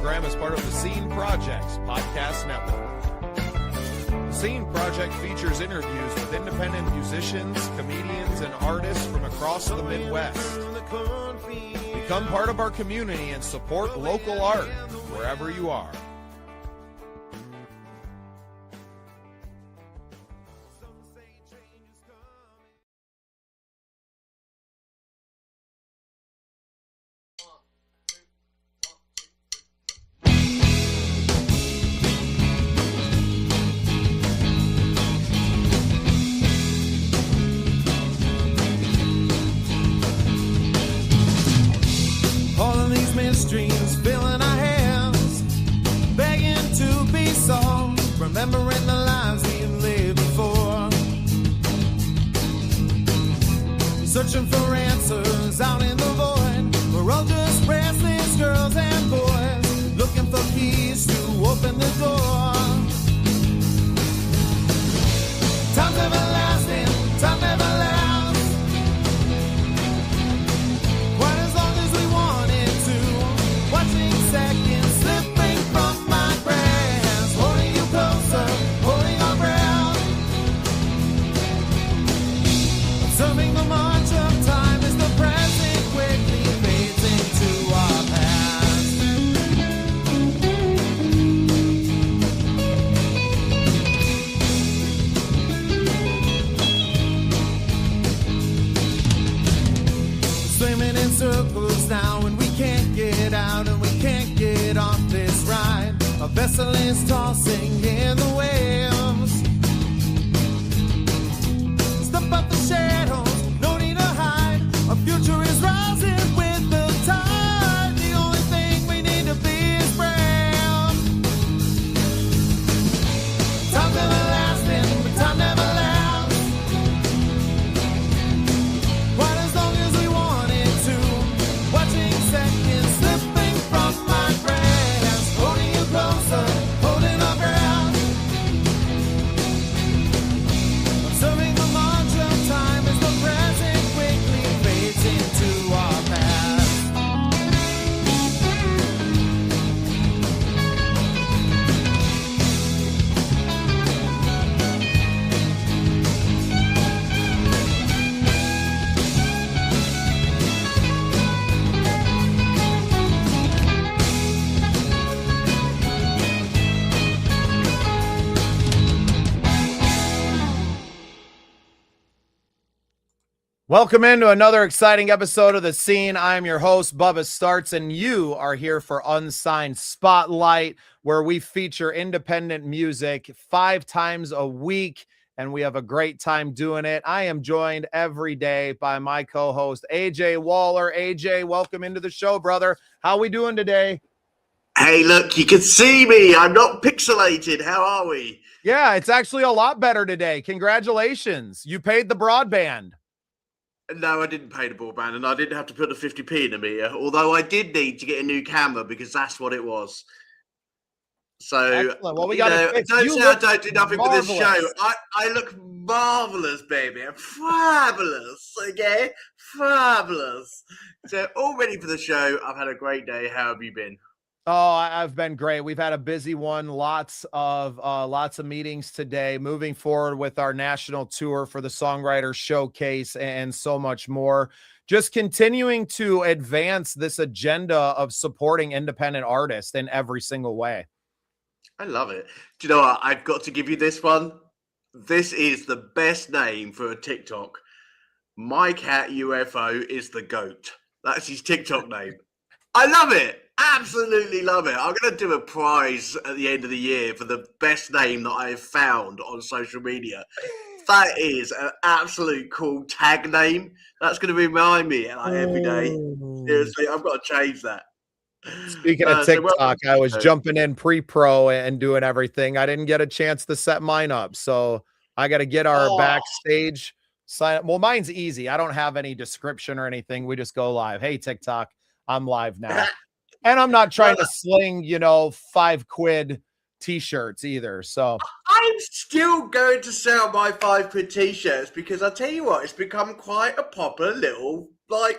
program is part of the Scene Project's podcast network. The Scene Project features interviews with independent musicians, comedians, and artists from across the Midwest. Become part of our community and support local art wherever you are. Streams filling our hands, begging to be solved, remembering the lives we've lived before, searching for answers out in the void. We're all just restless girls and boys, looking for keys to open the door. Time's everlasting, time never lasts. Seconds slipping from my grasp, holding you closer, holding our breath. Observing the march of time as the present quickly fades into our past. Swimming in circles now and we can't get out and we can't get off this ride. A vessel is tossing in the waves. Step up the shadows, no need to hide. Our future is rising with the tide. The only thing we need to be is brave. Time's everlasting, but time never lasts. Quite as long as we wanted to. Watching seconds slipping from my grasp, holding you closer, holding our ground. Observing the march of time as the present quickly fades into our past. Welcome into another exciting episode of The Scene. I'm your host, Bubba Startz, and you are here for Unsigned Spotlight, where we feature independent music 5 times a week, and we have a great time doing it. I am joined every day by my co-host, AJ Waller. AJ, welcome into the show, brother. How we doing today? Hey, look, you can see me. I'm not pixelated. How are we? Yeah, it's actually a lot better today. Congratulations. You paid the broadband. No, I didn't pay the broadband, and I didn't have to put the 50p in the meter, although I did need to get a new camera because that's what it was. So, excellent. Well, we got to fix. Don't say I don't do nothing marvelous. for this show. I look marvelous, baby. I'm fabulous, okay? Fabulous. So, all ready for the show. I've had a great day. How have you been? Oh, I've been great. We've had a busy one. Lots of meetings today, moving forward with our national tour for the Songwriter Showcase and so much more. Just continuing to advance this agenda of supporting independent artists in every single way. I love it. Do you know what? I've got to give you this one. This is the best name for a TikTok. My cat UFO is the GOAT. That's his TikTok name. I love it. Absolutely love it. I'm going to do a prize at the end of the year for the best name that I have found on social media. That is an absolute cool tag name. That's going to remind me like, every day. Seriously, I've got to change that. Speaking of TikTok, I was jumping in pre-pro and doing everything. I didn't get a chance to set mine up, so I got to get our backstage sign up. Well, mine's easy. I don't have any description or anything. We just go live. Hey, TikTok, I'm live now. And I'm not trying to sling, $5 t-shirts either. So I'm still going to sell my £5 t-shirts because I tell you what, it's become quite a popular little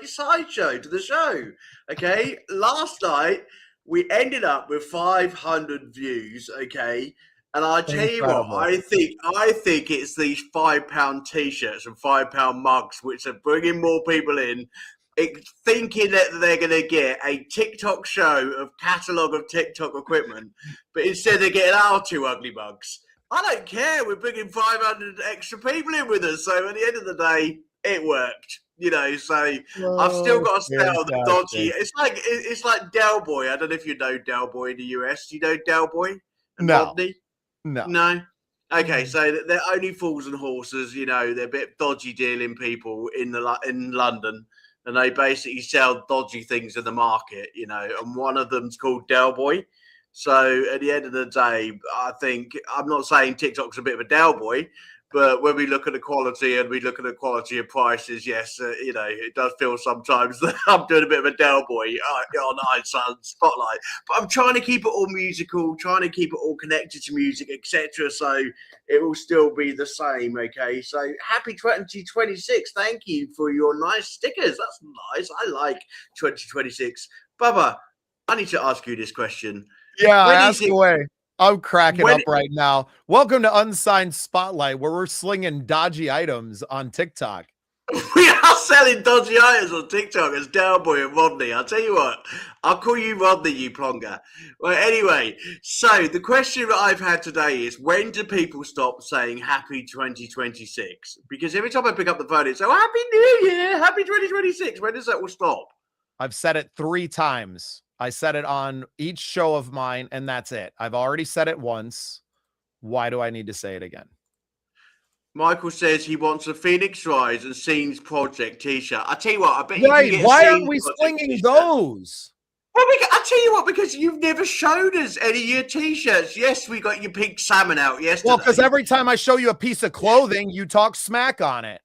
sideshow to the show. Okay, last night We ended up with 500 views, okay? And I tell you what, Incredible. I think it's these £5 t-shirts and £5 mugs which are bringing more people in, thinking that they're going to get a TikTok show of catalogue of TikTok equipment, but instead they're getting our 2 ugly mugs. I don't care. We're bringing 500 extra people in with us, so at the end of the day, it worked. You know, so I've still got to sell the dodgy. It's like Del Boy. I don't know if you know Del Boy in the US. Do you know Del Boy and Rodney? No. Okay, so they're only fools and horses. You know, they're a bit dodgy dealing people in London, and they basically sell dodgy things in the market. You know, and one of them's called Del Boy. So at the end of the day, I think I'm not saying TikTok's a bit of a Del Boy. But when we look at the quality and we look at the quality of prices, yes, you know, it does feel sometimes that I'm doing a bit of a Del Boy on Unsigned Spotlight. But I'm trying to keep it all musical, trying to keep it all connected to music, etc. So it will still be the same, okay? So happy 2026. Thank you for your nice stickers. That's nice. I like 2026. Bubba, I need to ask you this question. Yeah, ask away. I'm cracking up right now. Welcome to Unsigned Spotlight, where we're slinging dodgy items on TikTok. We are selling dodgy items on TikTok as Del Boy and Rodney. I'll tell you what, I'll call you Rodney, you plonker. Well, anyway, so the question that I've had today is, when do people stop saying happy 2026? Because every time I pick up the phone, it's so happy New Year, happy 2026. When does that all stop? I've said it 3 times. I said it on each show of mine, and that's it. I've already said it once. Why do I need to say it again? Michael says he wants a Phoenix Rise and Scenes Project t-shirt. I tell you what, I bet you can get why aren't we slinging those? Well, I tell you what, because you've never showed us any of your t-shirts. Yes, we got your pink salmon out yesterday. Well, because every time I show you a piece of clothing, you talk smack on it.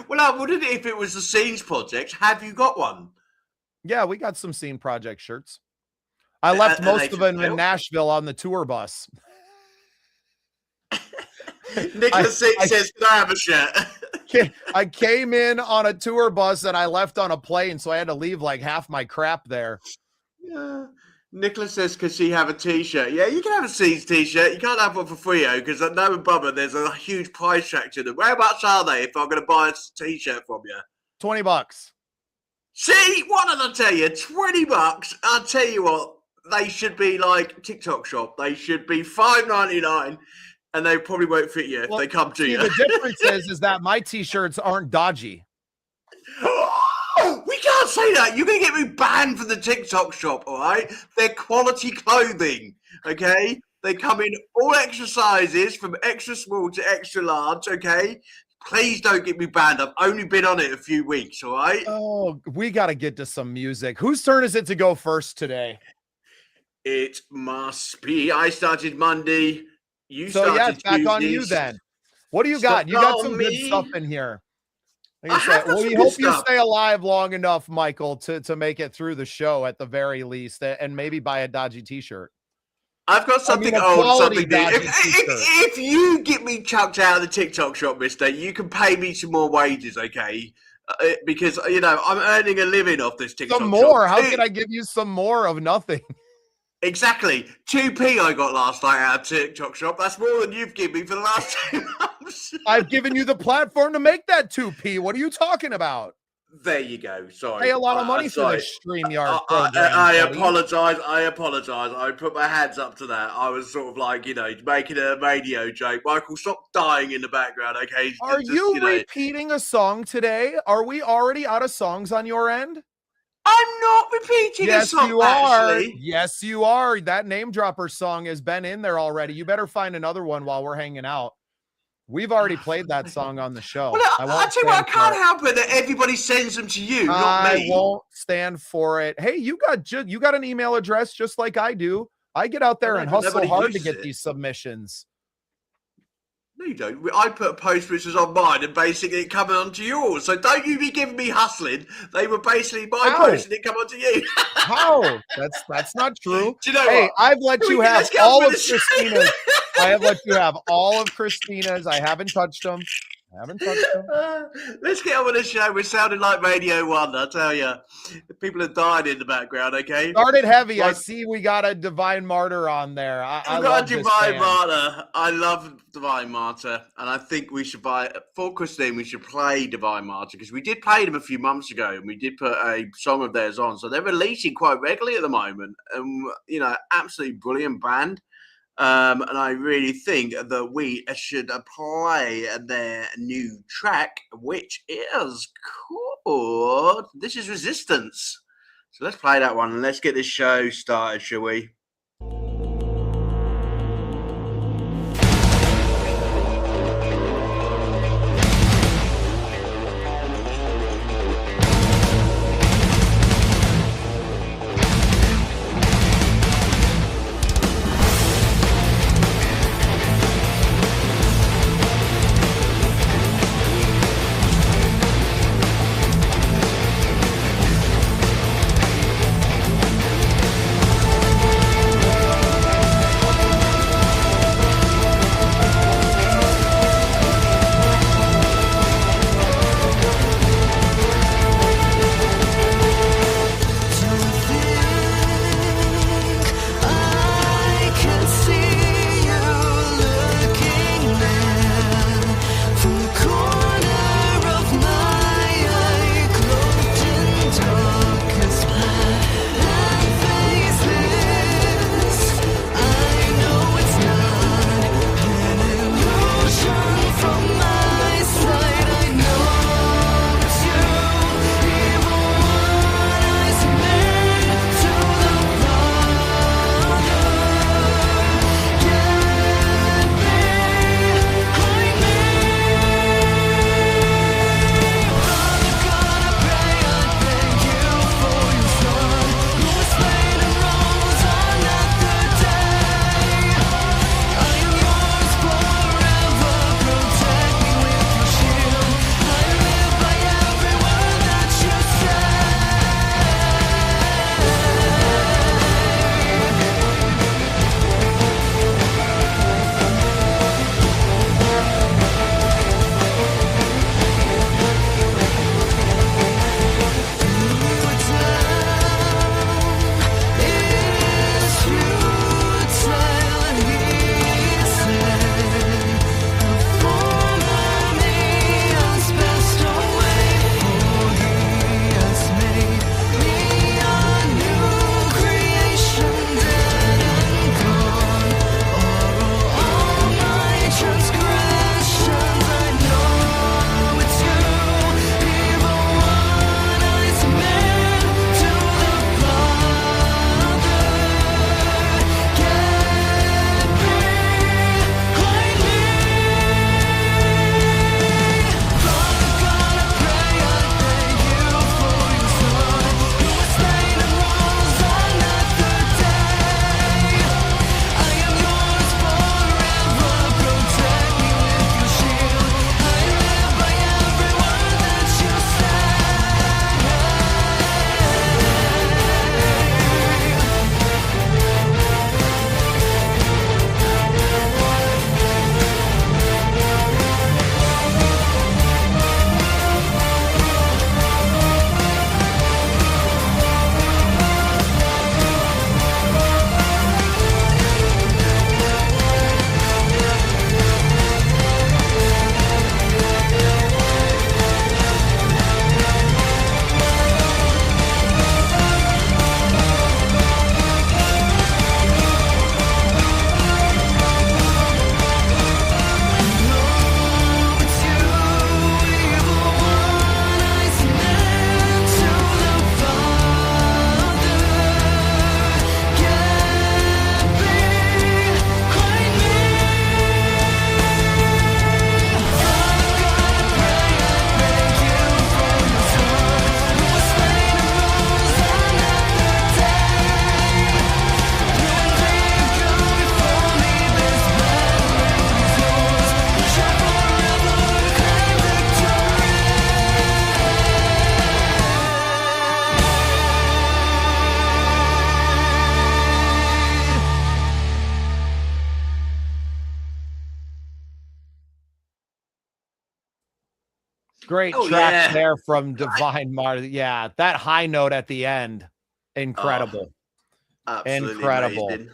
Well, I wouldn't if it was the Scenes Project. Have you got one? Yeah, we got some Scene Project shirts. I left most of them in Nashville on the tour bus. Nicholas says, can I have a shirt? I came in on a tour bus and I left on a plane, so I had to leave like half my crap there. Yeah. Nicholas says, can she have a t-shirt? Yeah, you can have a Scenes t-shirt. You can't have one for free, because I know with Bubba, there's a huge price track to them. Where much are they if I'm going to buy a t-shirt from you? $20. See, what did I tell you? $20. I'll tell you what, they should be like TikTok shop. They should be $5.99, and they probably won't fit you if they come to you. The difference is that my t-shirts aren't dodgy. Oh, we can't say that. You're going to get me banned from the TikTok shop, all right? They're quality clothing, okay? They come in all extra sizes, from extra small to extra large, okay? Please don't get me banned. I've only been on it a few weeks, all right? Oh, we got to get to some music. Whose turn is it to go first today? It must be. I started Monday. You so started yeah, it's back Tuesdays. on you then. What do you got? You got some good stuff in here. Like we hope you stay alive long enough, Michael, to make it through the show at the very least, and maybe buy a dodgy t-shirt. I've got something old, something new. If you get me chucked out of the TikTok shop, mister, you can pay me some more wages, okay? Because, you know, I'm earning a living off this TikTok shop. Some more? How can I give you some more of nothing? Exactly. 2p I got last night out of TikTok shop. That's more than you've given me for the last 2 months. I've given you the platform to make that 2p. What are you talking about? There you go. Sorry. Pay a lot of money for this StreamYard program. I apologize. I put my hands up to that. I was sort of like, you know, making a radio joke. Michael, stop dying in the background, okay? Are you repeating a song today? Are we already out of songs on your end? I'm not repeating a song, you are. actually. Yes, you are. That Name Dropper song has been in there already. You better find another one while we're hanging out. We've already played that song on the show. Well, I tell you what, I can't help it that everybody sends them to you, not me. I won't stand for it. Hey, you got an email address just like I do. I get out there and hustle hard to get these submissions. No, you don't. I put a post which was on mine and basically it coming onto yours. So don't you be giving me hustling. They were basically my post and it come onto you. How? That's not true. Do you know what? I've let you have all of Christina's. I have let you have all of Christina's. I haven't touched them. Haven't touched them. Let's get on with the show. We're sounding like Radio 1, I tell you. People are dying in the background, okay? Started heavy. I see we got a Divine Martyr on there. I We've got love a this Divine band. Martyr. I love Divine Martyr, and I think we should for Christine, we should play Divine Martyr, because we did play them a few months ago, and we did put a song of theirs on. So they're releasing quite regularly at the moment, and absolutely brilliant band. And I really think that we should play their new track, which is called This Is Resistance. So let's play that one and let's get this show started, shall we? Great track there from Divine Marty. Yeah, that high note at the end, incredible. Absolutely Incredible. amazing.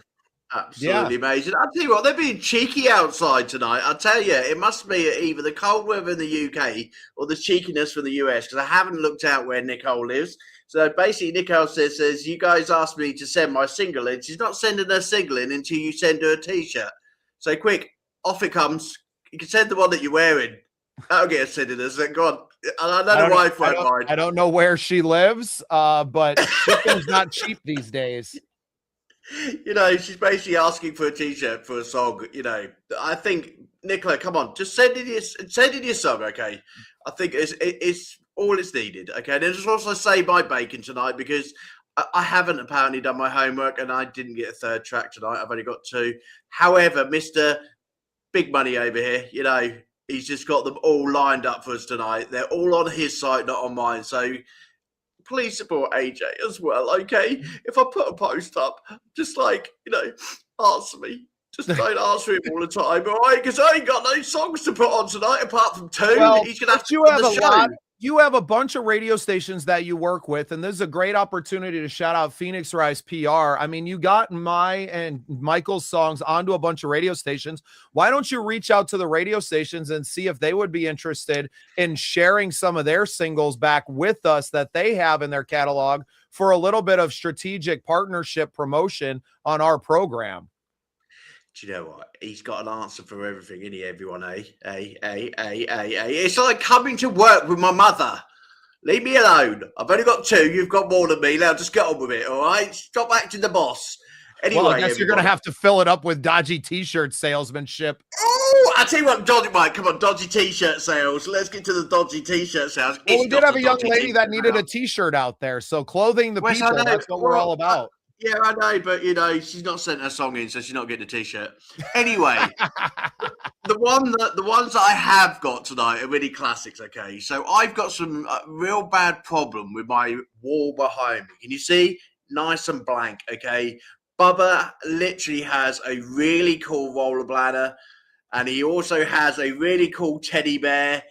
Absolutely amazing. I'll tell you what, they're being cheeky outside tonight. I'll tell you, it must be either the cold weather in the UK or the cheekiness from the US, because I haven't looked out where Nicole lives. So basically, Nicole says, you guys asked me to send my single in. She's not sending her single in until you send her a T-shirt. So quick, off it comes. You can send the one that you're wearing. That'll get us sending us. Go on. I don't know why I don't know where she lives, but shipping's not cheap these days. You know, she's basically asking for a T-shirt for a song. You know, I think, Nicola, come on, just send in your song, okay? I think it's all it's needed, okay? And there's also Save My Bacon tonight, because I haven't apparently done my homework and I didn't get a third track tonight. I've only got two. However, Mr. Big Money over here, you know, he's just got them all lined up for us tonight. They're all on his site, not on mine. So please support AJ as well, okay? If I put a post up, just like, you know, answer me. Just don't answer him all the time, all right? Because I ain't got no songs to put on tonight apart from two. Well, he's going to have to have the show. You have a bunch of radio stations that you work with, and this is a great opportunity to shout out Phoenix Rise PR. I mean, you got my and Michael's songs onto a bunch of radio stations. Why don't you reach out to the radio stations and see if they would be interested in sharing some of their singles back with us that they have in their catalog for a little bit of strategic partnership promotion on our program? Do you know what? He's got an answer for everything, isn't he, everyone? It's like coming to work with my mother. Leave me alone. I've only got two. You've got more than me. Now just get on with it, all right? Stop acting the boss. Anyway, well, I guess you're going to have to fill it up with dodgy T-shirt salesmanship. Oh, I tell you what, dodgy, Mike, come on, dodgy T-shirt sales. Let's get to the dodgy T-shirt sales. Well, we did have a young lady that needed a T-shirt out there, so clothing the people, that's what we're all about. Yeah, I know, but, you know, she's not sent her song in, so she's not getting a T-shirt. Anyway, the ones that I have got tonight are really classics, okay? So I've got some real bad problem with my wall behind me. Can you see? Nice and blank, okay? Bubba literally has a really cool roller bladder, and he also has a really cool teddy bear.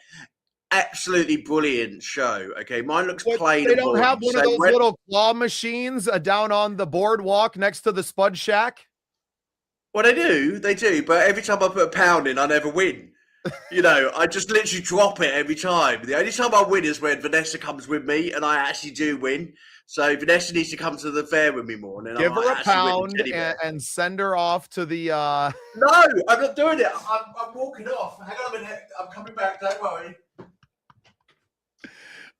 Absolutely brilliant show. Okay, mine looks plain. They don't have one of those little claw machines down on the boardwalk next to the Spud Shack. Well, they do, but every time I put a pound in, I never win. You know, I just literally drop it every time. The only time I win is when Vanessa comes with me, and I actually do win. So Vanessa needs to come to the fair with me more. And then give her a pound and send her off to the. No, I'm not doing it. I'm walking off. Hang on a minute. I'm coming back. Don't worry.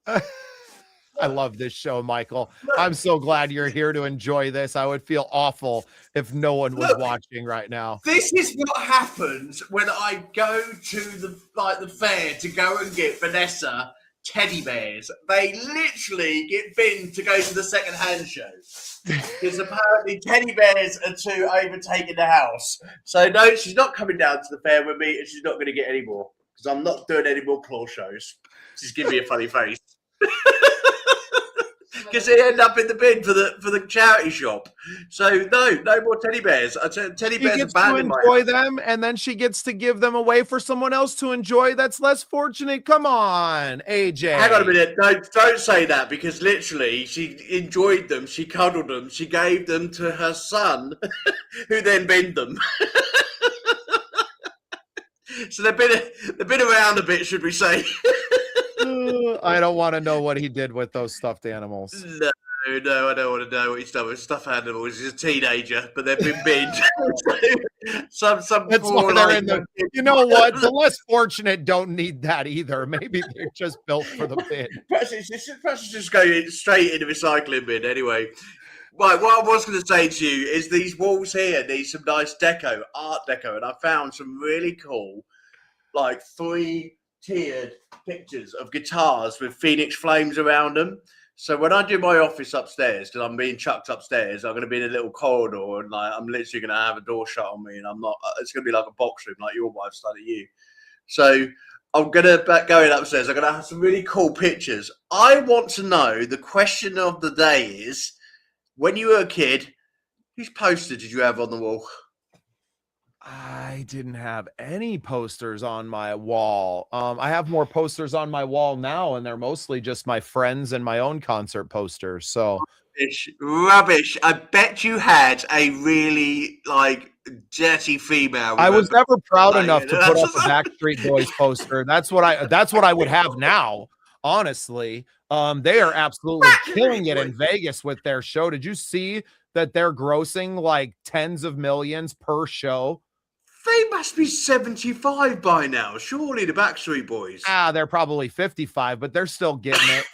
I love this show, Michael. I'm so glad you're here to enjoy this. I would feel awful if no one was watching right now. This is what happens when I go to the fair to go and get Vanessa teddy bears. They literally get binned to go to the second-hand show because apparently teddy bears are too overtaking the house. So no, she's not coming down to the fair with me, and she's not going to get any more because I'm not doing any more claw shows. She's giving me a funny face. Because they end up in the bin for the charity shop. So no more teddy bears. Teddy bears gets to enjoy them, and then she gets to give them away for someone else to enjoy. That's less fortunate. Come on, AJ. Hang on a minute. Don't say that, because literally she enjoyed them. She cuddled them. She gave them to her son, who then binned them. So they've been around a bit, should we say? I don't want to know what he did with those stuffed animals. No, I don't want to know what he's done with stuffed animals. He's a teenager, but they've been binned. some That's why they're in the. You know what? The less fortunate don't need that either. Maybe they're just built for the bin. Perhaps it's just go straight in the recycling bin anyway. Right, what I was going to say to you is these walls here need some nice art deco, and I found some really cool, like 3-tiered pictures of guitars with Phoenix flames around them. So when I do my office upstairs, because I'm being chucked upstairs, I'm going to be in a little corridor, and like I'm literally going to have a door shut on me, and I'm not. It's going to be like a box room, like your wife's done at you. So I'm going to go in upstairs. I'm going to have some really cool pictures. I want to know, the question of the day is, when you were a kid, whose poster did you have on the wall? I didn't have any posters on my wall. I have more posters on my wall now, and they're mostly just my friends and my own concert posters. So Rubbish. I bet you had a really like dirty female. I was never proud enough to put up a Backstreet Boys poster. That's what I would have now. Honestly, they are absolutely killing it in Vegas with their show. Did you see that they're grossing like tens of millions per show? They must be 75 by now. Surely the Backstreet Boys. They're probably 55, but they're still getting it.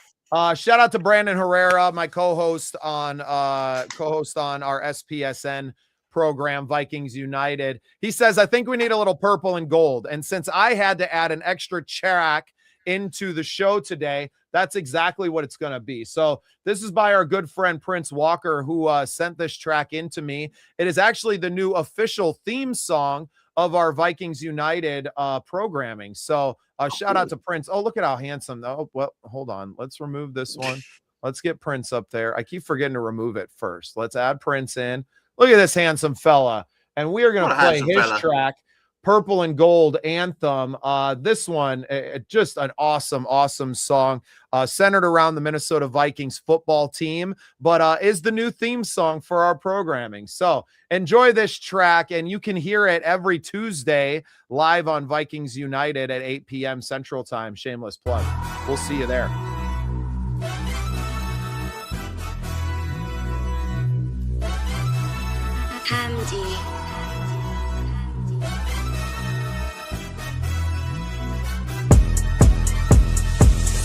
Shout out to Brandon Herrera, my co-host on our SPSN program, Vikings United. He says, I think we need a little purple and gold. And since I had to add an extra track into the show today, that's exactly what it's going to be. So this is by our good friend Prince Walker, who sent this track into me. It is actually the new official theme song of our Vikings United programming. So shout out to Prince. Oh, look at how handsome. Oh, well, hold on. Let's remove this one. Let's get Prince up there. I keep forgetting to remove it first. Let's add Prince in. Look at this handsome fella. And we are going to play his track, Purple and Gold Anthem. This one, just an awesome song centered around the Minnesota Vikings football team, but is the new theme song for our programming. So enjoy this track, and you can hear it every Tuesday live on Vikings United at 8 p.m. Central Time. Shameless plug. We'll see you there. Hamdi.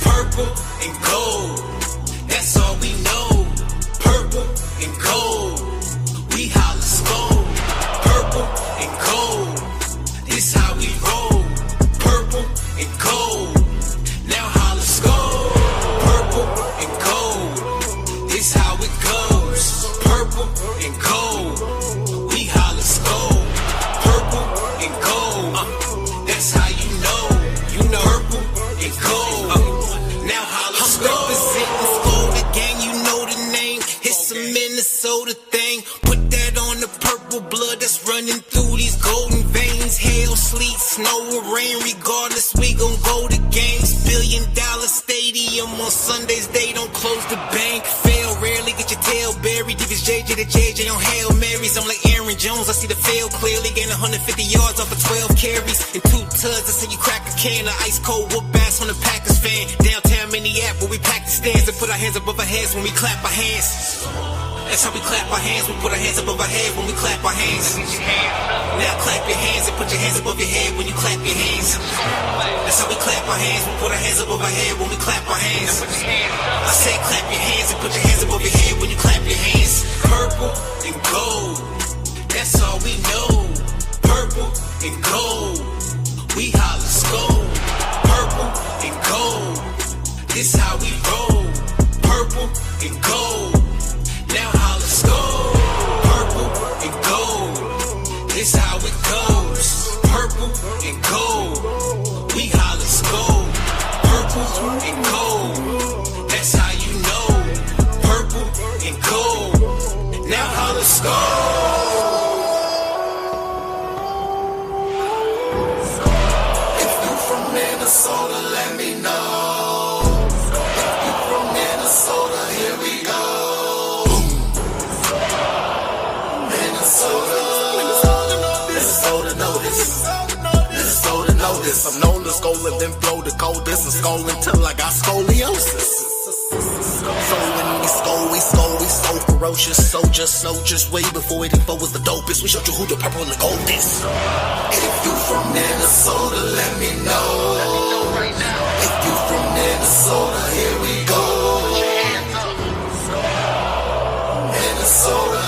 Purple and gold, that's all we know. Purple and gold, we holla skull. Purple and gold, this how we roll. Purple and gold, now holla skull. Purple and gold, this how it goes. Purple and gold, we holla skull. Purple and gold, that's how you know. You know purple and gold. I'm representing Florida gang, you know the name. It's a Minnesota thing. Put that on the purple blood that's running through these golden veins. Hail, sleet, snow, or rain, regardless, we gon' go to games. $1 billion stadium on Sundays, they don't close the bank. Fail rarely, get your tail buried. Give his JJ to JJ on Hail Marys. I'm like Aaron Jones, I see the field clearly. Gain 150 yards off of 12 carries. And 2 tugs, I see you crack a can of ice cold whoop ass on the Packers fan. Downtown Minneapolis, we pack the stands and put our hands above our heads when we clap our hands. That's how we clap our hands, we put our hands above our head when we clap our hands. Now clap your hands and put your hands above your head when you clap your hands. That's how we clap our hands, we put our hands above our head when we clap our hands. I said clap your hands and put your hands above your head when you clap your hands. Purple and gold, that's all we know. Purple and gold, we holla skull. Purple and gold, this how we roll. Purple and gold, now holla skull. Purple and gold, this how it goes. Purple and gold, we holla skull. Purple and gold, that's how you know. Purple and gold, now holla skull. If you from Minnesota, let me know. Minnesota, here we go. Minnesota notice. I'm known to skull and then blow the coldest and skull until I got scoliosis. So when we so ferocious. Soldiers, way before 84 was the dopest. We showed you who the purple and the gold is. If you from Minnesota, let me know. Right now. If you from Minnesota, here we go. Minnesota.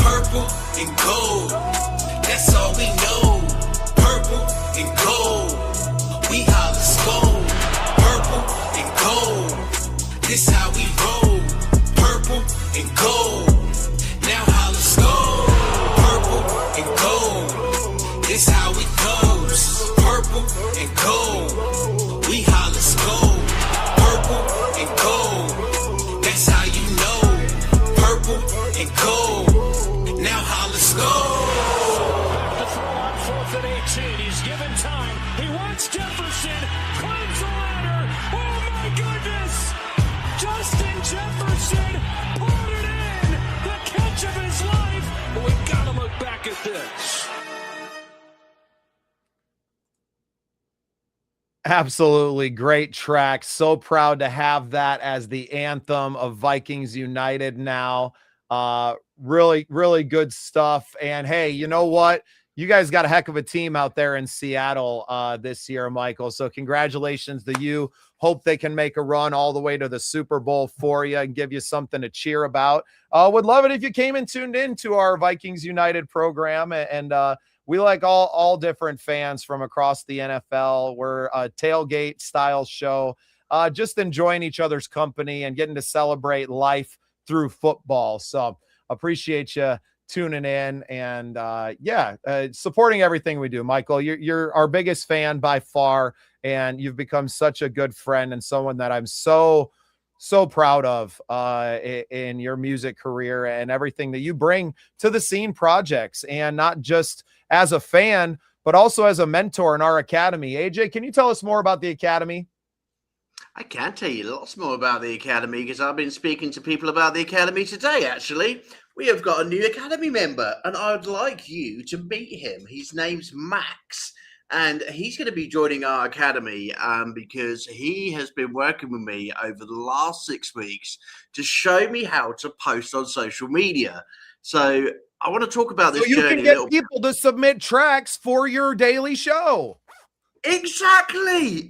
Purple and gold, that's all we know. Purple and gold, we holla skull. Purple and gold, this how we roll. Purple and gold, now holla skull. Purple and gold, this how it goes. Purple and gold, we holla skull. Purple and gold, that's how you know. Purple and gold. Jefferson put it in. The catch of his life. But we gotta look back at this. Absolutely great track. So proud to have that as the anthem of Vikings United now. Really, really good stuff. And hey, you know what? You guys got a heck of a team out there in Seattle this year, Michael. So congratulations to you. Hope they can make a run all the way to the Super Bowl for you and give you something to cheer about. Would love it if you came and tuned into our Vikings United program. And we like all different fans from across the NFL. We're a tailgate style show, just enjoying each other's company and getting to celebrate life through football. So appreciate you tuning in and supporting everything we do. Michael, you're our biggest fan by far, and you've become such a good friend and someone that I'm so proud of in your music career and everything that you bring to the Scene projects, and not just as a fan, but also as a mentor in our academy. AJ, can you tell us more about the academy? I can tell you lots more about the academy because I've been speaking to people about the academy today, actually. We have got a new academy member, and I'd like you to meet him. His name's Max, and he's going to be joining our academy because he has been working with me over the last 6 weeks to show me how to post on social media. So I want to talk about this journey. So you can get people to submit tracks for your daily show. Exactly.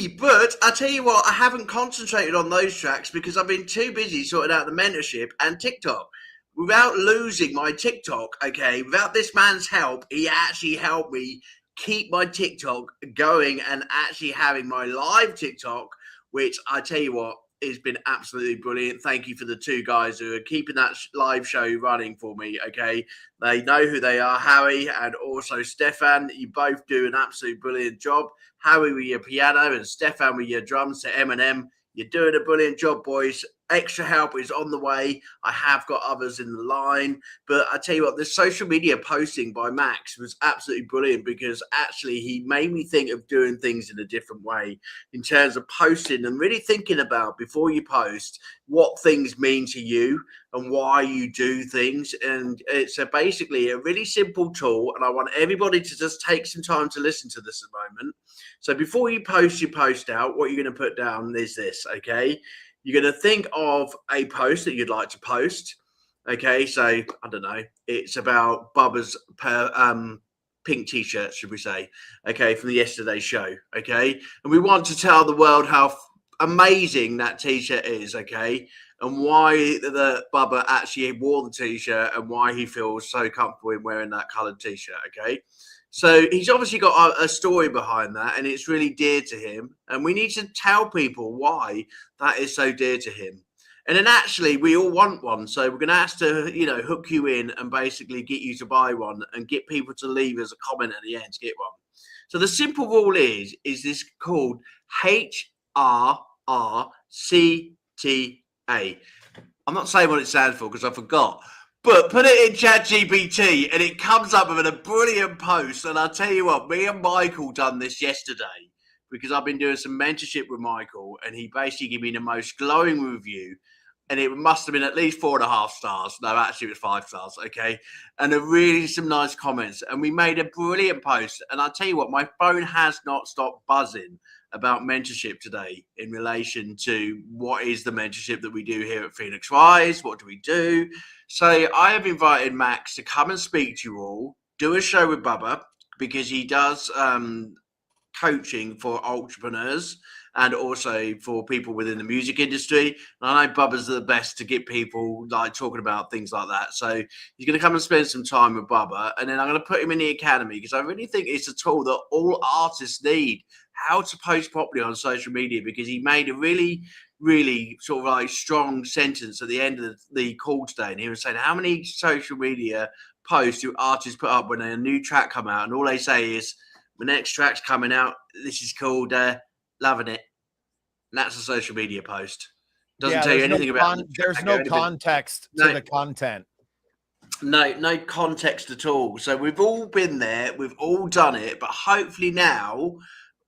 But I tell you what, I haven't concentrated on those tracks because I've been too busy sorting out the mentorship and TikTok. Without losing my TikTok, okay, without this man's help, he actually helped me keep my TikTok going and actually having my live TikTok, which I tell you what, has been absolutely brilliant. Thank you for the two guys who are keeping that live show running for me, okay? They know who they are, Harry and also Stefan. You both do an absolute brilliant job. Harry with your piano and Stefan with your drums to Eminem. You're doing a brilliant job, boys. Extra help is on the way. I have got others in the line. But I tell you what, the social media posting by Max was absolutely brilliant because actually he made me think of doing things in a different way in terms of posting and really thinking about before you post what things mean to you and why you do things. And it's basically a really simple tool. And I want everybody to just take some time to listen to this at the moment. So before you post your post out, what you're going to put down is this, okay? You're going to think of a post that you'd like to post. Okay, so I don't know. It's about Bubba's pink T-shirt, should we say? Okay, from the yesterday's show. Okay, and we want to tell the world how amazing that T-shirt is. Okay, and why the Bubba actually wore the T-shirt and why he feels so comfortable in wearing that coloured T-shirt. Okay. So he's obviously got a story behind that, and it's really dear to him. And we need to tell people why that is so dear to him. And then actually, we all want one. So we're going to have to, hook you in and basically get you to buy one and get people to leave us a comment at the end to get one. So the simple rule is this called HRRCTA. I'm not saying what it stands for because I forgot. But put it in ChatGPT and it comes up with a brilliant post. And I'll tell you what, me and Michael done this yesterday because I've been doing some mentorship with Michael and he basically gave me the most glowing review. And it must have been at least 4.5 stars. No, actually it was 5 stars, okay? And really some nice comments. And we made a brilliant post. And I'll tell you what, my phone has not stopped buzzing about mentorship today in relation to what is the mentorship that we do here at Phoenix Rise, what do we do? So I have invited Max to come and speak to you all, do a show with Bubba, because he does coaching for entrepreneurs and also for people within the music industry. And I know Bubba's the best to get people like talking about things like that. So he's going to come and spend some time with Bubba, and then I'm going to put him in the academy because I really think it's a tool that all artists need, how to post properly on social media, because he made a really sort of like strong sentence at the end of the call today. And he was saying, how many social media posts do artists put up when a new track come out? And all they say is, the next track's coming out. This is called Loving It. And that's a social media post. Doesn't tell you anything about there's no context to the content. No context at all. So we've all been there. We've all done it. But hopefully now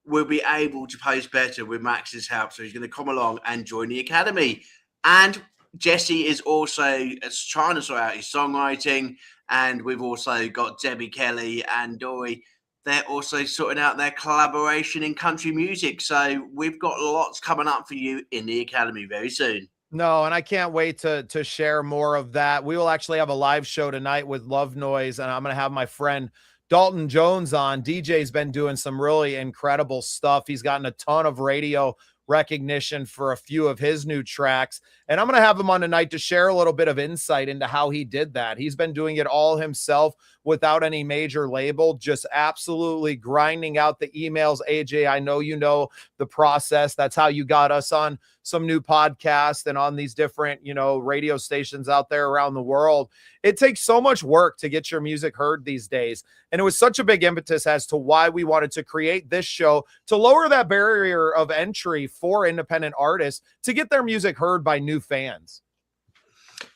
we'll be able to post better with Max's help. So he's going to come along and join the academy. And Jesse is also trying to sort out his songwriting. And we've also got Debbie Kelly and Dory. They're also sorting out their collaboration in country music. So we've got lots coming up for you in the Academy very soon. No, and I can't wait to share more of that. We will actually have a live show tonight with Love Noise, and I'm going to have my friend Dalton Jones on. DJ's been doing some really incredible stuff. He's gotten a ton of radio recognition for a few of his new tracks, and I'm going to have him on tonight to share a little bit of insight into how he did that. He's been doing it all himself without any major label, just absolutely grinding out the emails. AJ, I know you know the process. That's how you got us on some new podcasts and on these different, radio stations out there around the world. It takes so much work to get your music heard these days. And it was such a big impetus as to why we wanted to create this show, to lower that barrier of entry for independent artists to get their music heard by new fans.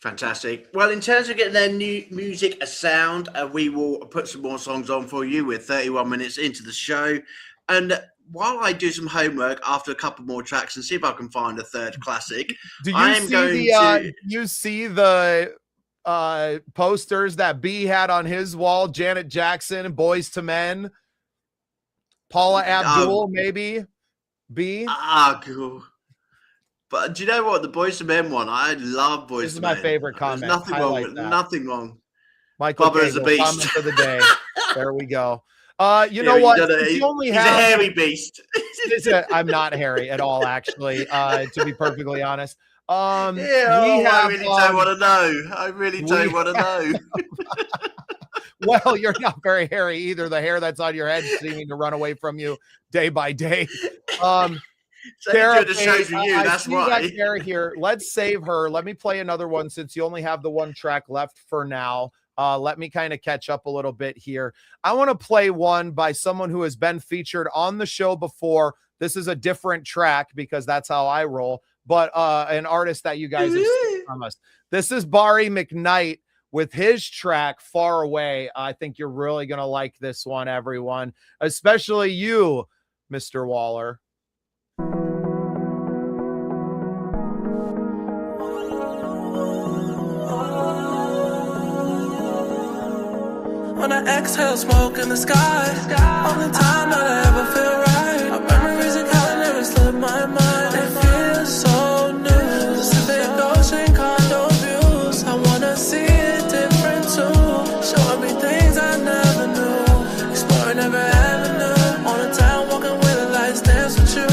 Fantastic. Well, in terms of getting their new music a sound, we will put some more songs on for you. We're 31 minutes into the show. And while I do some homework after a couple more tracks and see if I can find a third classic, do you see the posters that B had on his wall? Janet Jackson, Boys to Men, Paula Abdul, maybe B. Cool. But do you know what? The Boys to Men one, I love Boys to Men. This is my favorite comment. There's nothing wrong with that. Nothing wrong. Michael Bubba is a beast. Comment of the day. There we go. You know what? He's a hairy beast. I'm not hairy at all, actually, to be perfectly honest. I really don't want to know. I really don't want to know. Well, you're not very hairy either. The hair that's on your head seeming to run away from you day by day. Sarah, the shows with you. That's why. Sarah here. Let's save her. Let me play another one since you only have the one track left for now. Let me kind of catch up a little bit here. I want to play one by someone who has been featured on the show before. This is a different track because that's how I roll, but an artist that you guys have seen from us. This is Barry McKnight with his track Far Away. I think you're really going to like this one, everyone, especially you, Mr. Waller. When I exhale smoke in the sky, only time that I ever feel right. Our memories and color never slip my mind. It feels so new. Pacific Ocean condo views. I wanna see it different too. Showing me things I never knew. Exploring every avenue. On a town walking with the lights dance with you.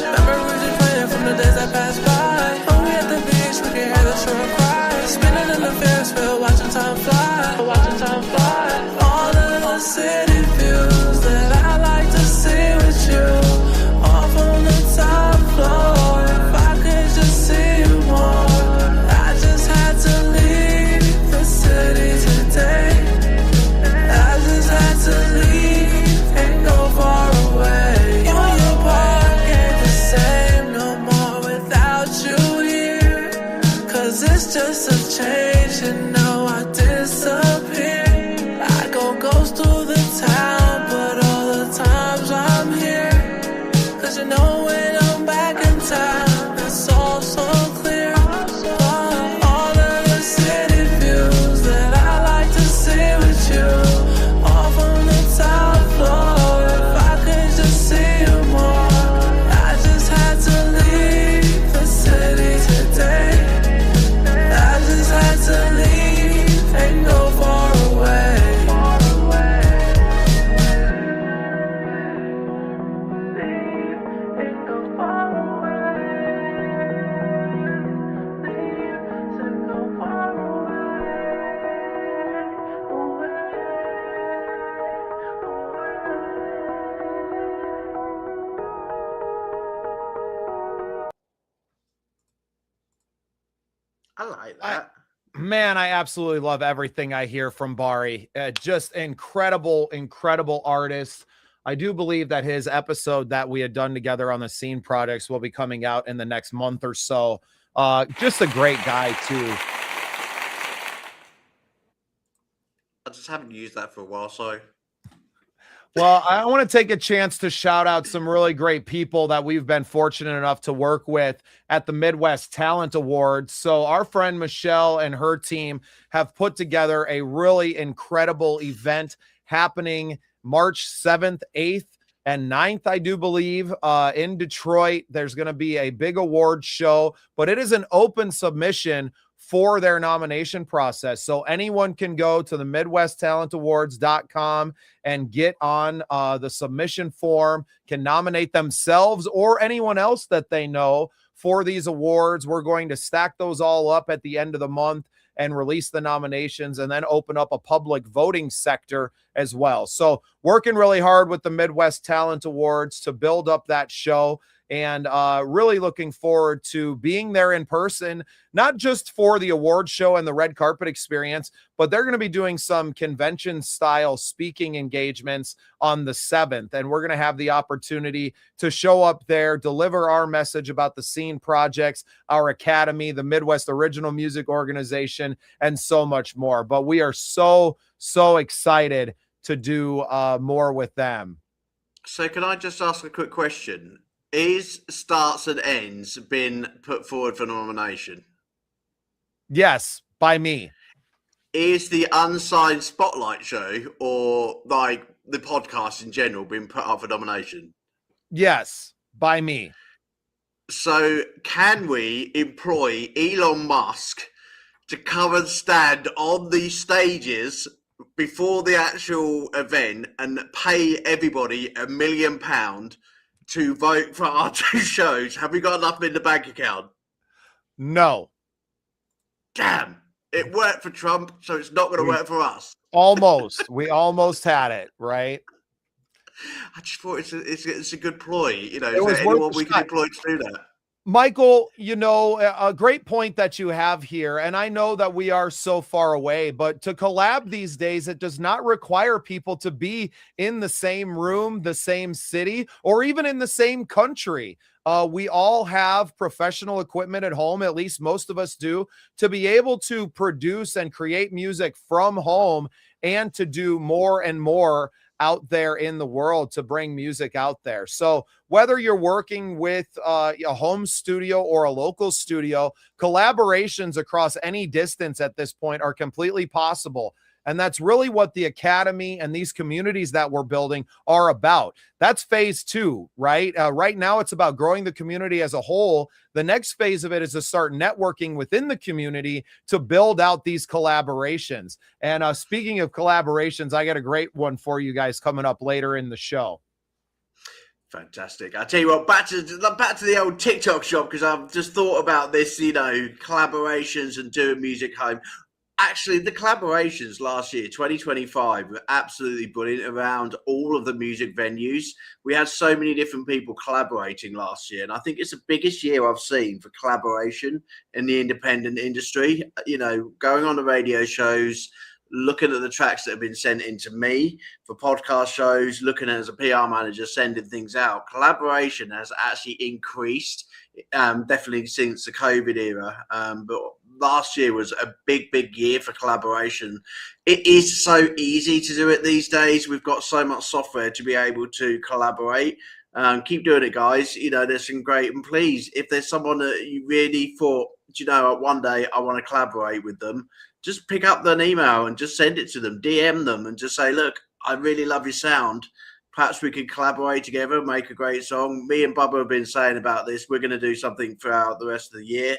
Memories replaying from the days that passed by. When we at the beach, we can hear the shore cry. Spinning in the Ferris wheel, watching time fly. Watching time fly. City views that I like to see with you. Off on the top floor. If I could just see you more. I just had to leave the city today. I just had to leave and go far away. You and your park ain't the same no more without you here. Cause it's just a change, you know I disappear. Goes through the town, but all the times I'm here. Cause you know when I'm back in town, it's all so clear. All of the city views that I like to see with you. Off on the top floor, if I could just see you more. I just had to leave the city today. I just had to leave and go far away. I like that. Man, I absolutely love everything I hear from Barry. Just incredible, incredible artist. I do believe that his episode that we had done together on the Scene Projects will be coming out in the next month or so. Just a great guy, too. I just haven't used that for a while, so. Well, I want to take a chance to shout out some really great people that we've been fortunate enough to work with at the Midwest Talent Awards. So our friend Michelle and her team have put together a really incredible event happening March 7th, 8th, and 9th, I do believe, in Detroit. There's going to be a big award show, but it is an open submission for their nomination process. So anyone can go to the MidwestTalentAwards.com and get on the submission form, can nominate themselves or anyone else that they know for these awards. We're going to stack those all up at the end of the month and release the nominations and then open up a public voting sector as well. So working really hard with the Midwest Talent Awards to build up that show, and really looking forward to being there in person, not just for the award show and the red carpet experience, but they're going to be doing some convention style speaking engagements on the 7th. And we're going to have the opportunity to show up there, deliver our message about the Scene projects, our academy, the Midwest Original Music Organization, and so much more. But we are so excited to do more with them. So can I just ask a quick question? Is Starts and Ends been put forward for nomination? Yes, by me. Is the Unsigned Spotlight show or like the podcast in general been put up for nomination? Yes, by me. So can we employ Elon Musk to come and stand on these stages before the actual event and pay everybody £1 million to vote for our two shows? Have we got enough in the bank account? No. Damn. It worked for Trump, so it's not going to work for us. Almost. We almost had it, right? I just thought it's a good ploy. You know, It is was there worth anyone the we can shot. employ to do that? Michael, you know, a great point that you have here. And I know that we are so far away, but to collab these days, it does not require people to be in the same room, the same city, or even in the same country. We all have professional equipment at home, at least most of us do, to be able to produce and create music from home and to do more and more out there in the world to bring music out there. So whether you're working with a home studio or a local studio, collaborations across any distance at this point are completely possible. And that's really what the Academy and these communities that we're building are about. That's phase 2, right? Right now, it's about growing the community as a whole. The next phase of it is to start networking within the community to build out these collaborations. And speaking of collaborations, I got a great one for you guys coming up later in the show. Fantastic. I tell you what, back to the old TikTok shop, because I've just thought about this, you know, collaborations and doing music home. Actually, the collaborations last year, 2025, were absolutely brilliant around all of the music venues. We had so many different people collaborating last year, and I think it's the biggest year I've seen for collaboration in the independent industry. You know, going on the radio shows, looking at the tracks that have been sent in to me for podcast shows, looking at as a PR manager, sending things out. Collaboration has actually increased, definitely since the COVID era. But last year was a big year for collaboration. It is so easy to do it these days. We've got so much software to be able to collaborate. Keep doing it, guys. You know, there's some great, and please, if there's someone that you really thought, do you know, one day I want to collaborate with them, just pick up an email and just send it to them, DM them, and just say, look, I really love your sound. Perhaps we could collaborate together, make a great song. Me and Bubba have been saying about this. We're going to do something throughout the rest of the year.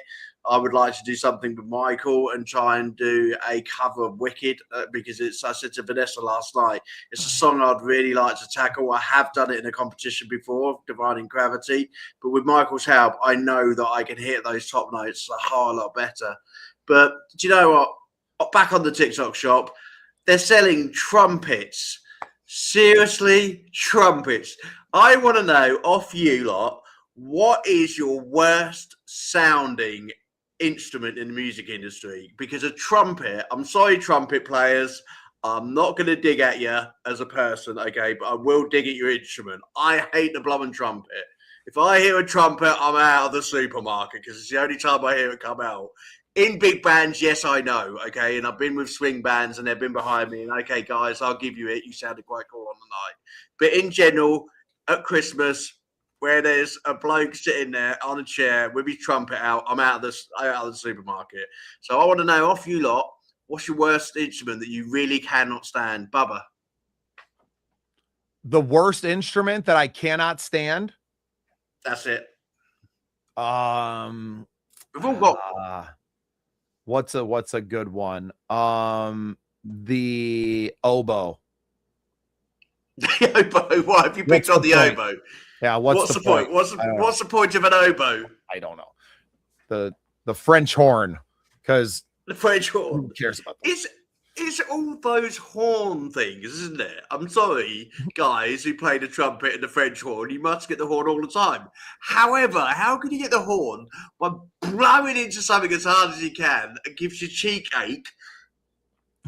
I would like to do something with Michael and try and do a cover of Wicked, because I said to Vanessa last night, it's a song I'd really like to tackle. I have done it in a competition before, Dividing Gravity, but with Michael's help, I know that I can hit those top notes a whole lot better. But do you know what? Back on the TikTok shop, they're selling trumpets. Seriously, trumpets. I want to know off you lot, what is your worst sounding instrument in the music industry? Because a trumpet, I'm sorry, trumpet players, I'm not going to dig at you as a person, okay, but I will dig at your instrument. I hate the blooming trumpet. If I hear a trumpet, I'm out of the supermarket because it's the only time I hear it come out. In big bands, yes, I know. Okay, and I've been with swing bands, and they've been behind me. And okay, guys, I'll give you it. You sounded quite cool on the night. But in general, at Christmas, where there's a bloke sitting there on a chair with his trumpet out, I'm out of the supermarket. So I want to know off you lot, what's your worst instrument that you really cannot stand, Bubba? The worst instrument that I cannot stand. That's it. We've all got. What's a good one? The oboe. The oboe. Why have you picked on the oboe? Yeah. What's the point? What's the point of an oboe? I don't know. The French horn, because the French horn. Who cares about that? It's all those horn things, isn't it? I'm sorry, guys who play the trumpet and the French horn. You must get the horn all the time. However, how can you get the horn by blowing into something as hard as you can? It gives you cheek ache.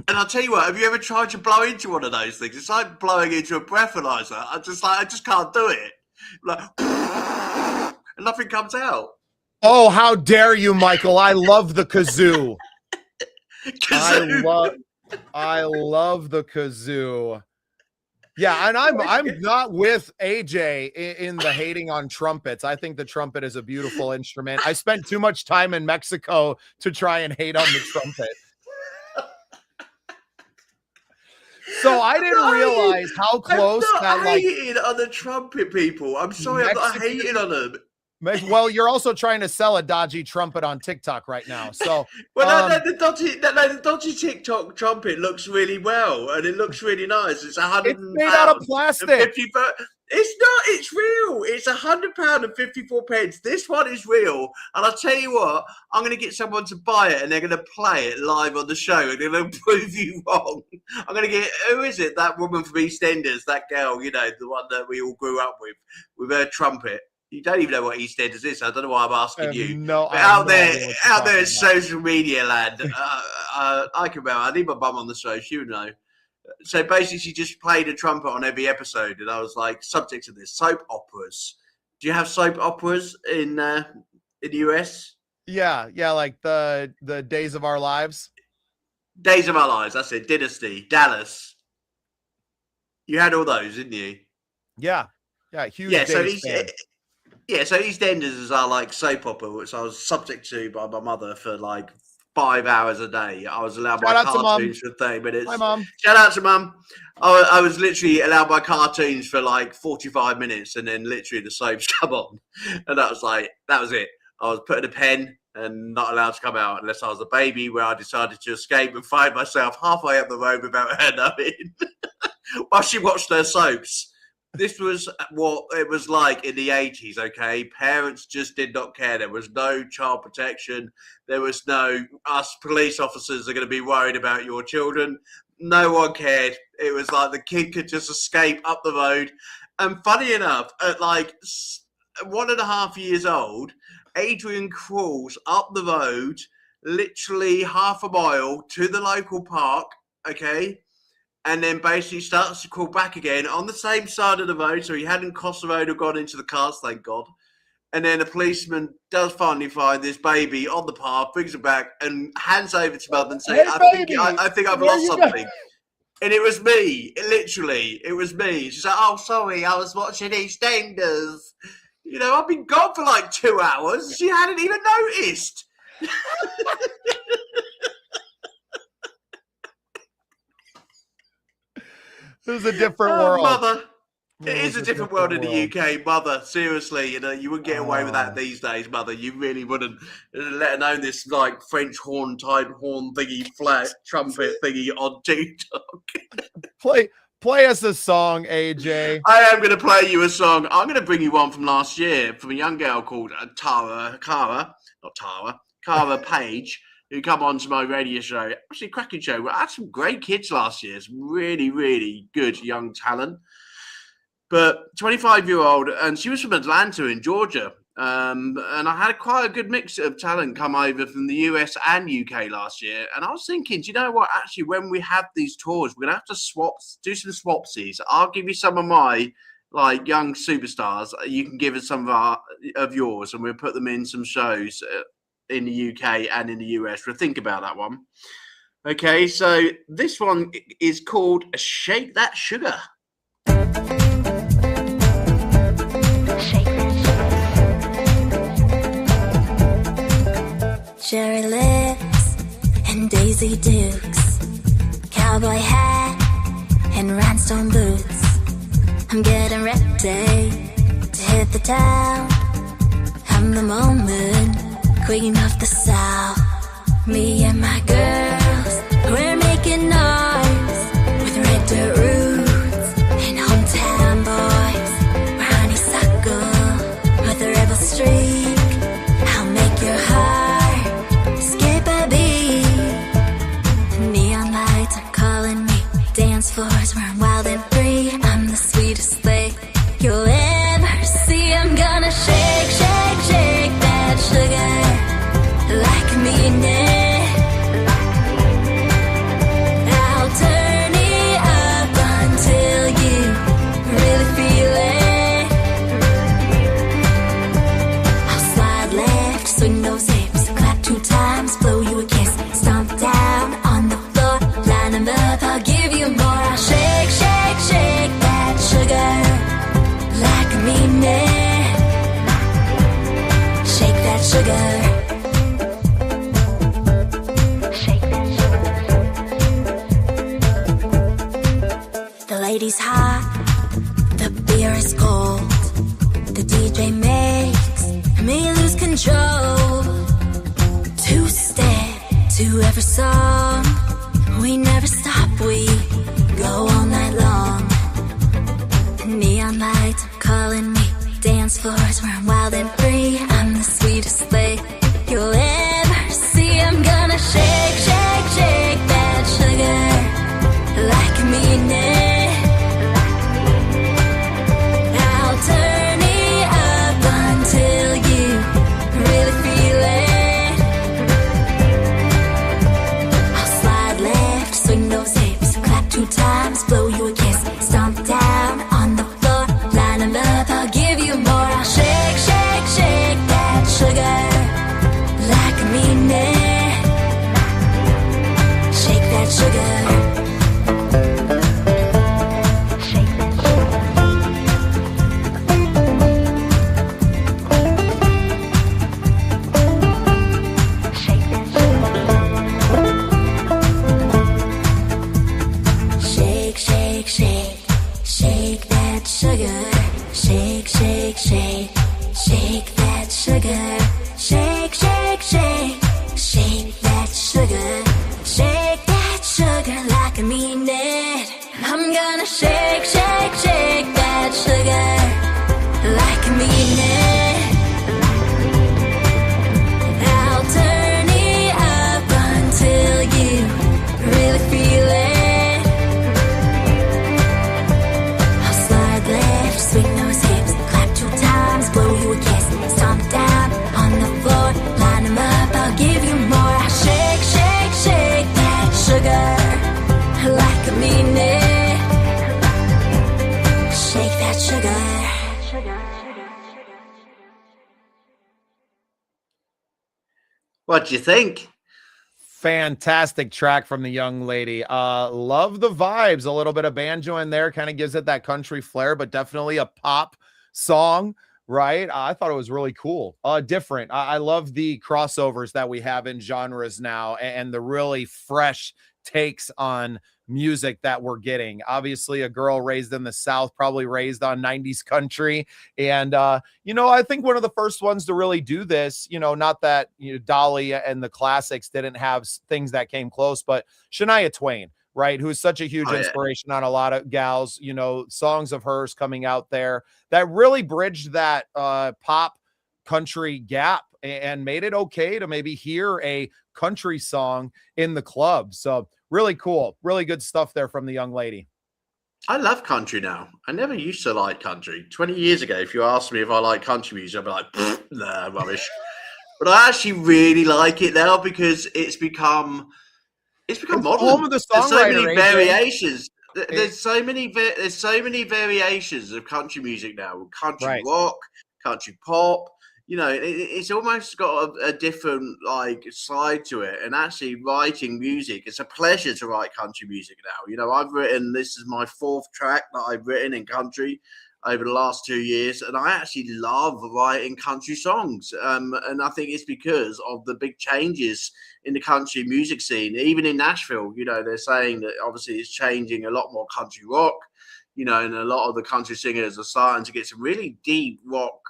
And I'll tell you what, have you ever tried to blow into one of those things? It's like blowing into a breathalyzer. I just can't do it. Like, and nothing comes out. Oh, how dare you, Michael? I love the kazoo. I love the kazoo. Yeah, and I'm not with AJ in the hating on trumpets. I think the trumpet is a beautiful instrument. I spent too much time in Mexico to try and hate on the trumpet. So I didn't realize how close I'm not hating on the trumpet people. I'm sorry, I'm not hating on them. Well, you're also trying to sell a dodgy trumpet on TikTok right now. So, the dodgy TikTok trumpet looks really well, and it looks really nice. It's it's made out of plastic. It's not. It's real. It's £100 and 54 pence. This one is real, and I'll tell you what. I'm going to get someone to buy it, and they're going to play it live on the show, and they're going to prove you wrong. I'm going to get who is it? That woman from EastEnders, that girl, you know, the one that we all grew up with her trumpet. You don't even know what EastEnders is. So I don't know why I'm asking you. No, but out there in social media land, I can remember. I need my mum on the show. She would know. So basically, she just played a trumpet on every episode, and I was like, subject to this soap operas. Do you have soap operas in the US? Yeah, like the Days of Our Lives. Days of Our Lives. That's it. Dynasty, Dallas. You had all those, didn't you? Yeah, huge. Yeah, so EastEnders are like soap opera, which I was subject to by my mother for like 5 hours a day. I was allowed my cartoons for 30 minutes. Hi, Mom. Shout out to Mum. I was literally allowed my cartoons for like 45 minutes, and then literally the soaps come on. And that was it. I was put in a pen and not allowed to come out unless I was a baby, where I decided to escape and find myself halfway up the road without her knowing while she watched her soaps. This was what it was like in the 80s, okay? Parents just did not care. There was no child protection. There was no, us police officers are going to be worried about your children. No one cared. It was like the kid could just escape up the road. And funny enough, at like 1.5 years old, Adrian crawls up the road, literally half a mile to the local park, okay? And then basically starts to crawl back again on the same side of the road. So he hadn't crossed the road or gone into the cars, thank God. And then a policeman does finally find this baby on the path, brings it back and hands over to mother and say, I think I've lost something. And it was me. It was me. She's like, oh, sorry, I was watching EastEnders. You know, I've been gone for like 2 hours. She hadn't even noticed. It was a different world. Mother. It is a different world in the UK, mother. Seriously, you know, you wouldn't get away with that these days, mother. You really wouldn't. Let alone this like French horn type horn thingy, flat trumpet thingy on TikTok. Play us a song, AJ. I am going to play you a song. I'm going to bring you one from last year from a young girl called Cara Page, who come on to my radio show. Actually, cracking show. I had some great kids last year. Some really, really good young talent. But 25-year-old, and she was from Atlanta in Georgia. And I had quite a good mix of talent come over from the US and UK last year. And I was thinking, do you know what? Actually, when we have these tours, we're going to have to do some swapsies. I'll give you some of my like young superstars. You can give us some of yours, and we'll put them in some shows. in the UK and in the US. But think about that one. Okay, so this one is called Shake That Sugar. Cherry lips and Daisy Dukes, cowboy hat and rhinestone boots. I'm getting ready to hit the town. I'm the moment, queen of the South. Me and my girls, we're making noise with red dirt roots and hometown boys. We're honeysuckle with a rebel streak. I'll make your heart skip a beat. Neon lights are calling me, dance floors where I'm wild and free. I'm the sweetest thing you'll ever see. I'm gonna shake, shake, shake that sugar like a mean. I'll turn it up until you really feel it. I'll slide left, swing those hips, clap 2 times, blow you a kiss, stomp down on the floor, line them up, I'll give you more. I'll shake, shake, shake that sugar like a mean it. Shake that sugar. The lady's hot, the beer is cold. The DJ makes me lose control. 2-step to every song. We never stop, we go all night long. The neon lights are calling me, dance floors where I'm wild and free. I'm the sweetest thing you'll ever see. I'm gonna shake, shake, shake that sugar like a mean it. I'll turn it up until you really feel it. I'll slide left, swing those hips, clap 2 times, blow you a kiss, stomp down on the floor, line them up, I'll give you more. I'll shake, shake, shake that sugar like a mean it. Shake that sugar. Shake, shake, shake, shake that sugar. Shake, shake, shake, shake that sugar. Shake, shake, shake, shake that sugar. Shake that sugar like I mean it. I'm gonna shake, shake, shake that sugar like I mean it. I'll turn it up until you really feel it. I'll slide left, swing those hips, clap 2 times, blow you a kiss, stomp down on the floor, line them up, I'll give you more. I'll shake, shake, shake that sugar like I mean it. Shake that sugar. What do you think? Fantastic track from the young lady. Love the vibes. A little bit of banjo in there kind of gives it that country flair, but definitely a pop song, right? I thought it was really cool. Different. I love the crossovers that we have in genres now and the really fresh takes on music that we're getting. Obviously, a girl raised in the South, probably raised on 90s country. And, I think one of the first ones to really do this, not that Dolly and the classics didn't have things that came close, but Shania Twain, right? Who's such a huge inspiration on a lot of gals, songs of hers coming out there that really bridged that pop country gap and made it okay to maybe hear a country song in the club. So really cool, really good stuff there from the young lady. I love country now. I never used to like country. 20 years ago, if you asked me if I like country music, I'd be like, nah, rubbish. But I actually really like it now because it's become modern. Home of the There's so many songwriter, variations. There's so many variations of country music now. Country rock, country pop, you know, it's almost got a different like side to it. And actually, writing music, it's a pleasure to write country music now. You know, this is my 4th track that I've written in country over the last 2 years, and I actually love writing country songs. And I think it's because of the big changes in the country music scene, even in Nashville. You know, they're saying that obviously it's changing, a lot more country rock. You know, and a lot of the country singers are starting to get some really deep rock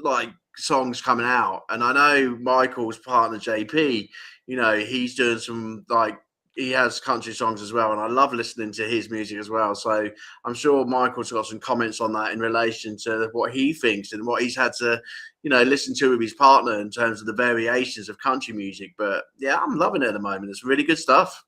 like songs coming out. And I know Michael's partner JP, you know, he's doing some like, he has country songs as well, and I love listening to his music as well. So I'm sure Michael's got some comments on that in relation to what he thinks and what he's had to, you know, listen to with his partner in terms of the variations of country music. But yeah, I'm loving it at the moment. It's really good stuff.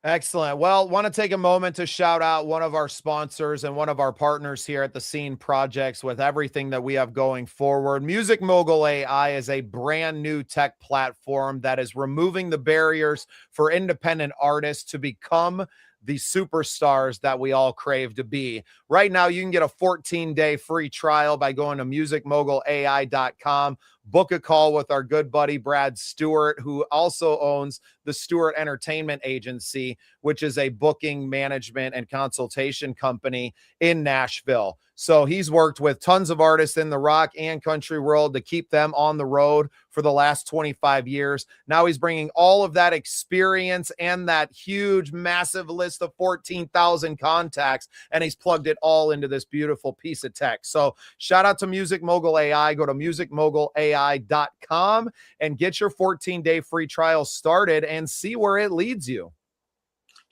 Excellent. Well, want to take a moment to shout out one of our sponsors and one of our partners here at the Scene Projects with everything that we have going forward. Music Mogul AI is a brand new tech platform that is removing the barriers for independent artists to become the superstars that we all crave to be. Right now, you can get a 14-day free trial by going to musicmogulai.com. Book a call with our good buddy Brad Stewart, who also owns the Stewart Entertainment Agency, which is a booking, management, and consultation company in Nashville. So he's worked with tons of artists in the rock and country world to keep them on the road for the last 25 years. Now he's bringing all of that experience and that huge, massive list of 14,000 contacts, and he's plugged it all into this beautiful piece of tech. So shout out to Music Mogul AI. Go to musicmogulai.com and get your 14-day free trial started and see where it leads you.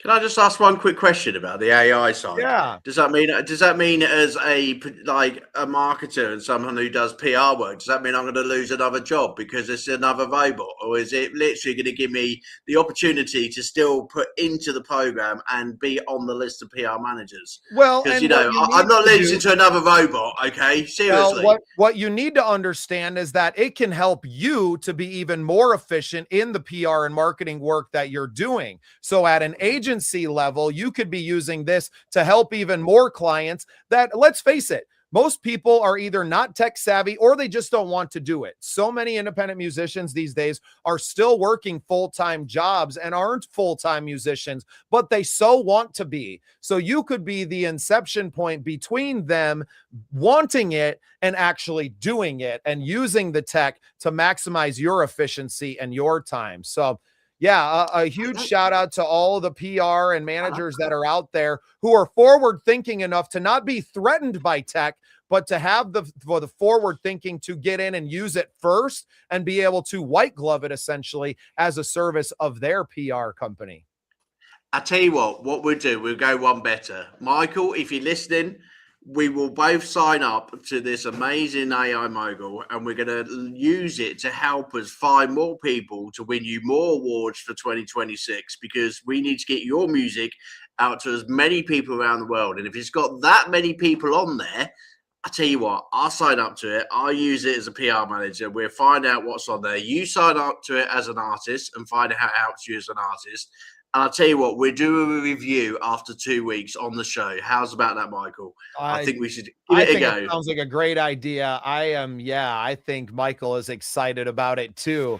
Can I just ask one quick question about the AI side? Yeah. Does that mean as a marketer and someone who does PR work, does that mean I'm going to lose another job because it's another robot, or is it literally going to give me the opportunity to still put into the program and be on the list of PR managers? Well, because I'm not losing to another robot. Okay, seriously. Well, what you need to understand is that it can help you to be even more efficient in the PR and marketing work that you're doing. So at an agency level, you could be using this to help even more clients that, let's face it, most people are either not tech savvy or they just don't want to do it. So many independent musicians these days are still working full-time jobs and aren't full-time musicians, but they so want to be. So you could be the inception point between them wanting it and actually doing it and using the tech to maximize your efficiency and your time. So yeah, a huge shout out to all the PR and managers that are out there who are forward thinking enough to not be threatened by tech, but to have the forward thinking to get in and use it first and be able to white glove it essentially as a service of their PR company. I tell you what we'll do, we'll go one better. Michael, if you're listening, we will both sign up to this amazing AI mogul, and we're going to use it to help us find more people to win you more awards for 2026, because we need to get your music out to as many people around the world. And if it's got that many people on there, I tell you what, I'll sign up to it. I'll use it as a PR manager. We'll find out what's on there. You sign up to it as an artist and find out how it helps you as an artist. And I'll tell you what, we're doing a review after 2 weeks on the show. How's about that, Michael? I think we should give it a go. It sounds like a great idea. I think Michael is excited about it too.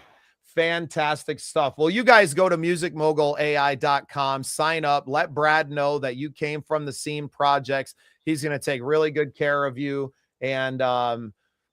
Fantastic stuff. Well, you guys go to musicmogulai.com, sign up, let Brad know that you came from the Scene Projects. He's going to take really good care of you. And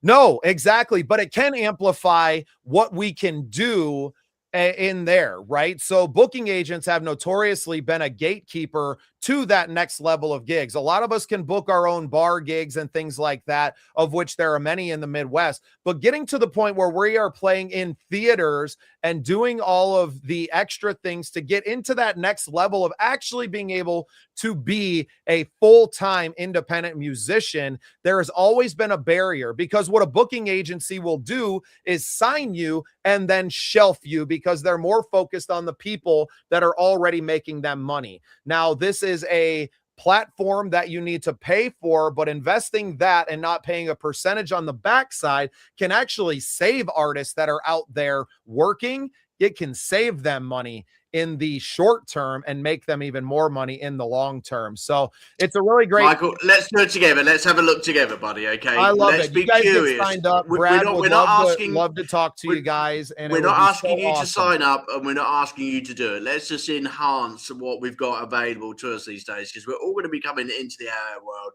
no, exactly. But it can amplify what we can do in there, right? So booking agents have notoriously been a gatekeeper to that next level of gigs. A lot of us can book our own bar gigs and things like that, of which there are many in the Midwest, but getting to the point where we are playing in theaters and doing all of the extra things to get into that next level of actually being able to be a full-time independent musician, there has always been a barrier, because what a booking agency will do is sign you and then shelf you because they're more focused on the people that are already making them money. Now, this is a platform that you need to pay for, but investing that and not paying a percentage on the backside can actually save artists that are out there working. It can save them money in the short term and make them even more money in the long term. So it's a really great. Michael, let's do it together. Let's have a look together, buddy. Okay. I love let's it. be You guys curious. get signed up. Brad would love to talk to you guys. And we're not asking you to sign up, and we're not asking you to do it. Let's just enhance what we've got available to us these days, because we're all going to be coming into the AI world.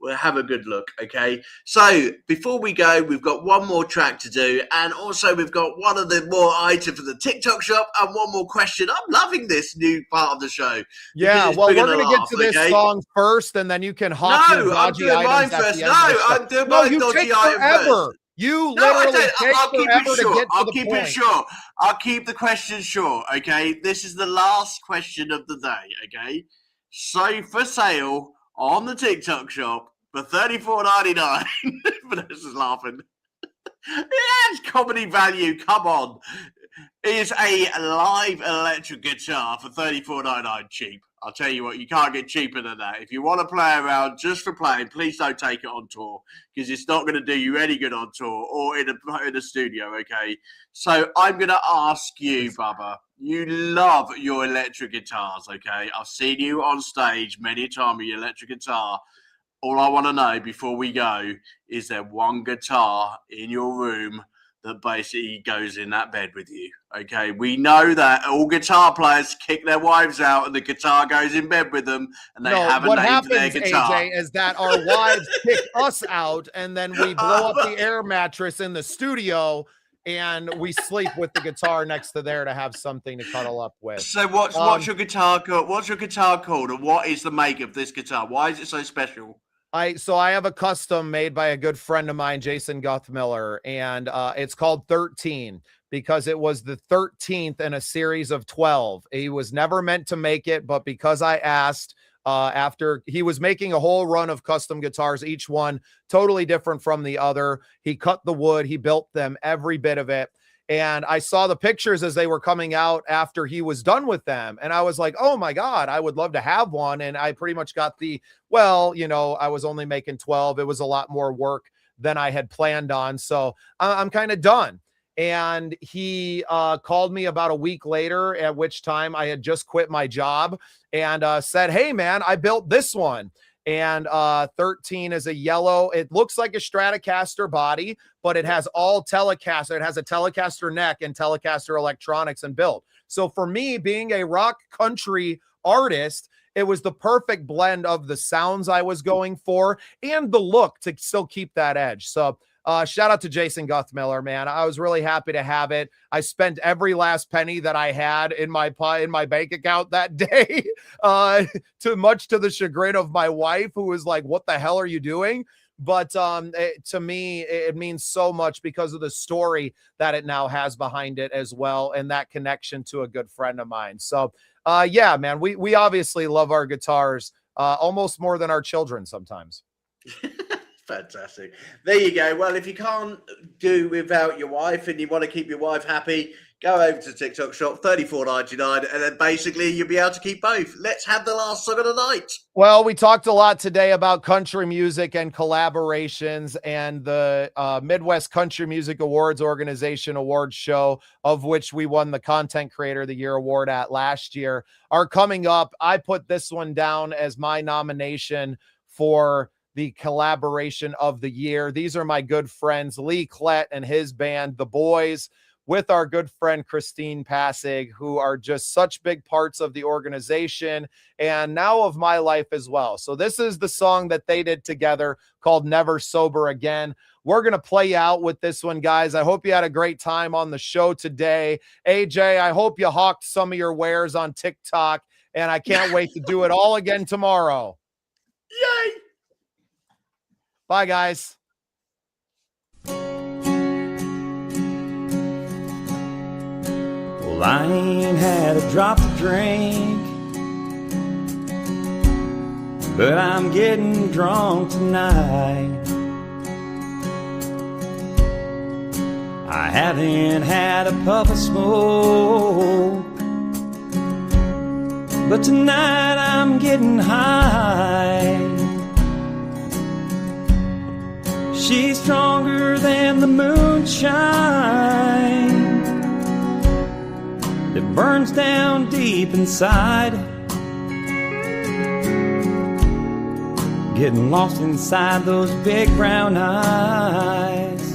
We'll have a good look, okay? So before we go, we've got one more track to do, and also we've got one of the more items for the TikTok shop, and one more question. I'm loving this new part of the show. Yeah, well, we're going to get to this song first, and then you can hop your dodgy items at the end. I'm doing mine dodgy item first. You literally take forever to get to the point. It short. I'll keep the question short, okay? This is the last question of the day, okay? So for sale on the TikTok shop, for $34.99. Vanessa's laughing. It has comedy value. Come on. It is a live electric guitar for $34.99. Cheap. I'll tell you what, you can't get cheaper than that. If you want to play around just for playing, please don't take it on tour, because it's not going to do you any good on tour or in a studio, okay? So I'm going to ask you, Bubba. You love your electric guitars, okay? I've seen you on stage many a time with your electric guitar. All I want to know before we go, is there one guitar in your room that basically goes in that bed with you? Okay, we know that all guitar players kick their wives out and the guitar goes in bed with them, and they have a name for their guitar. AJ, is that our wives kick us out, and then we blow up the air mattress in the studio, and we sleep with the guitar next to there to have something to cuddle up with. So what's your guitar called? What's your guitar called, and what is the make of this guitar? Why is it so special? I have a custom made by a good friend of mine, Jason Guthmiller, and it's called 13 because it was the 13th in a series of 12. He was never meant to make it, but because I asked, after he was making a whole run of custom guitars, each one totally different from the other. He cut the wood, he built them, every bit of it. And I saw the pictures as they were coming out after he was done with them. And I was like, oh my God, I would love to have one. And I pretty much got I was only making 12. It was a lot more work than I had planned on. So I'm kind of done. And he called me about a week later, at which time I had just quit my job, and said, hey man, I built this one. And 13 is a yellow. It looks like a Stratocaster body, but it has all Telecaster. It has a Telecaster neck and Telecaster electronics and built. So for me, being a rock country artist, it was the perfect blend of the sounds I was going for and the look to still keep that edge. So shout out to Jason Guthmiller, man. I was really happy to have it. I spent every last penny that I had in my bank account that day, much to the chagrin of my wife, who was like, what the hell are you doing? But to me, it means so much because of the story that it now has behind it as well, and that connection to a good friend of mine. So yeah, man, we obviously love our guitars almost more than our children sometimes. Fantastic. There you go. Well, if you can't do without your wife and you want to keep your wife happy, go over to TikTok shop, $34.99, and then basically you'll be able to keep both. Let's have the last song of the night. Well, we talked a lot today about country music and collaborations, and the Midwest Country Music Awards Organization Awards show, of which we won the Content Creator of the Year award at last year, are coming up. I put this one down as my nomination for the collaboration of the year. These are my good friends, Lee Klett and his band, The Boys, with our good friend Christine Passig, who are just such big parts of the organization and now of my life as well. So this is the song that they did together called Never Sober Again. We're going to play out with this one, guys. I hope you had a great time on the show today. AJ, I hope you hawked some of your wares on TikTok, and I can't wait to do it all again tomorrow. Yay! Bye, guys. Well, I ain't had a drop to drink, but I'm getting drunk tonight. I haven't had a puff of smoke, but tonight I'm getting high. She's stronger than the moonshine that burns down deep inside, getting lost inside those big brown eyes,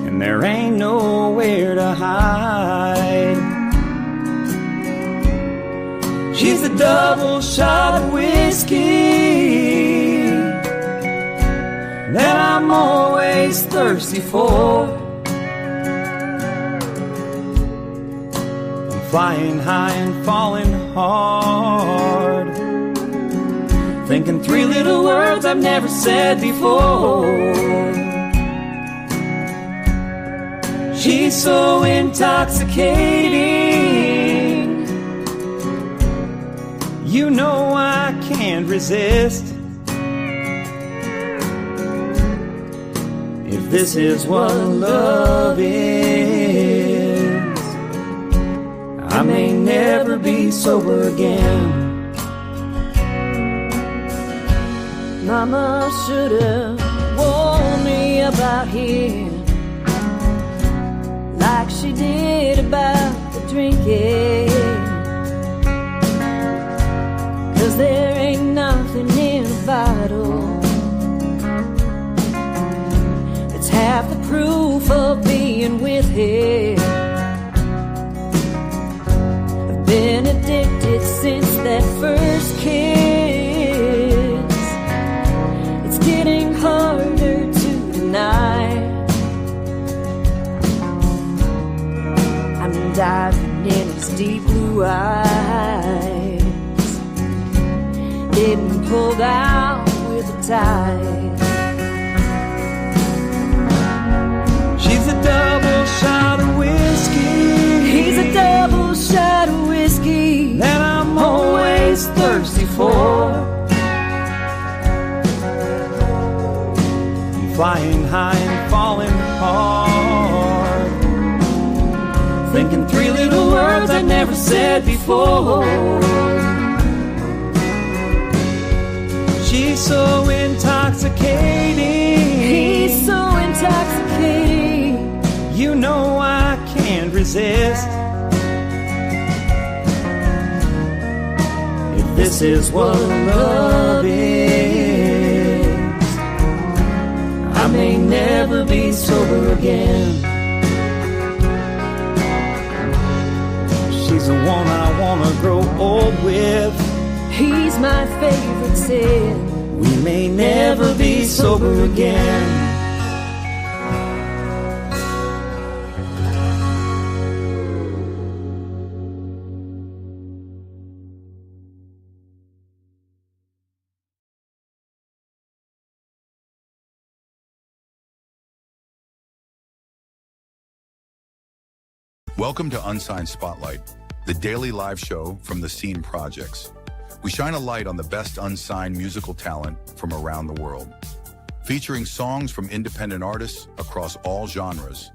and there ain't nowhere to hide. She's a double shot of whiskey that I'm always thirsty for. I'm flying high and falling hard, thinking three little words I've never said before. She's so intoxicating, you know I can't resist. If this is what love is, I may never be sober again. Mama should've warned me about here, like she did about the drinking. 'Cause there ain't nothing in a bottle that's half the proof of being with him. I've been addicted since that first kiss. It's getting harder to deny. I'm diving in his deep blue eyes, getting pulled out with the tide. She's a double shot of whiskey, He's a double shot of whiskey that I'm always thirsty for. I'm flying high and falling hard, thinking three little words I've never said before. She's so intoxicating, He's so intoxicating, you know I can't resist. If this is what love is, I may never be sober again. She's the one I wanna grow old with. he's my favorite sin. We may never be sober again. Welcome to Unsigned Spotlight, the daily live show from the Scene Projects. We shine a light on the best unsigned musical talent from around the world, featuring songs from independent artists across all genres.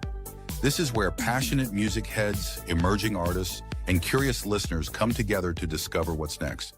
This is where passionate music heads, emerging artists, and curious listeners come together to discover what's next.